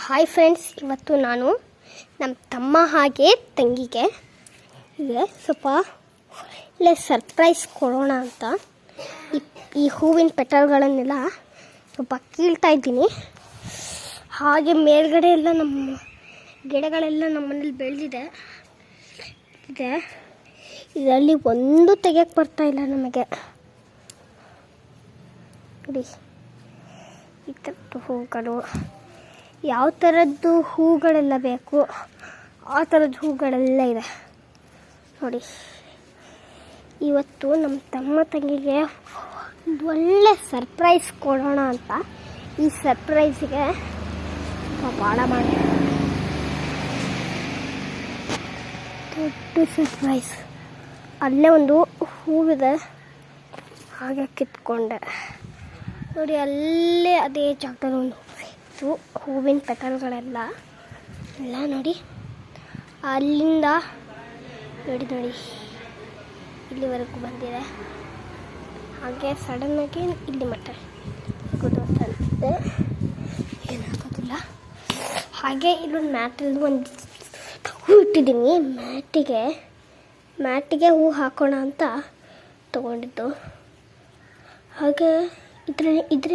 Hi friends, ಇವತ್ತು ನಾನು ನಮ್ಮ ತಮ್ಮ ಹಾಗೆ ತಂಗಿಗೆ ಹೀಗೆ ಸ್ವಲ್ಪ ಇಲ್ಲೇ ಸರ್ಪ್ರೈಸ್ ಕೊಡೋಣ ಅಂತ ಈ ಹೂವಿನ ಪೆಟಲ್ಗಳನ್ನೆಲ್ಲ ಸ್ವಲ್ಪ ಕೀಳ್ತಾ ಇದ್ದೀನಿ. ಹಾಗೆ ಮೇಲ್ಗಡೆ ಎಲ್ಲ ನಮ್ಮ ಗಿಡಗಳೆಲ್ಲ ನಮ್ಮ ಮನೇಲಿ ಬೆಳೆದಿದೆ. ಇದರಲ್ಲಿ ಒಂದು ತೆಗೆಯಕ್ಕೆ ಬರ್ತಾಯಿಲ್ಲ ನಮಗೆ. ನೋಡಿ, ಈ ಥರದ್ದು ಹೂಗಳು, ಯಾವ ಥರದ್ದು ಹೂಗಳೆಲ್ಲ ಬೇಕು ಆ ಥರದ್ದು ಹೂಗಳೆಲ್ಲ ಇದೆ ನೋಡಿ. ಇವತ್ತು ನಮ್ಮ ತಮ್ಮ ತಂಗಿಗೆ ಒಂದು ಒಳ್ಳೆ ಸರ್ಪ್ರೈಸ್ ಕೊಡೋಣ ಅಂತ ಈ ಸರ್ಪ್ರೈಸಿಗೆ ಭಾಳ ಮಾಡಿ ದೊಡ್ಡ ಸರ್ಪ್ರೈಸ್. ಅಲ್ಲೇ ಒಂದು ಹೂವಿದೆ, ಹಾಗೆ ಕಿತ್ಕೊಂಡೆ ನೋಡಿ. ಅಲ್ಲೇ ಅದೇ ಜಾಗದಲ್ಲಿ ಒಂದು ಹೂವಿನ ಪೆಟಲ್ಗಳೆಲ್ಲ ನೋಡಿ. ಅಲ್ಲಿಂದ ನೋಡಿ ಇಲ್ಲಿವರೆಗೂ ಬಂದಿದೆ. ಹಾಗೆ ಸಡನ್ನಾಗಿ ಇಲ್ಲಿ ಮಟ್ಟ ಗೊತ್ತಂತೆ ಏನಾಗೋದಿಲ್ಲ. ಹಾಗೆ ಇಲ್ಲೊಂದು ಮ್ಯಾಟಲ್ಲಿ ಒಂದು ಹೂ ಇಟ್ಟಿದ್ದೀನಿ. ಮ್ಯಾಟಿಗೆ ಹೂ ಹಾಕೋಣ ಅಂತ ತೊಗೊಂಡಿದ್ದು. ಹಾಗೆ ಇದ್ರ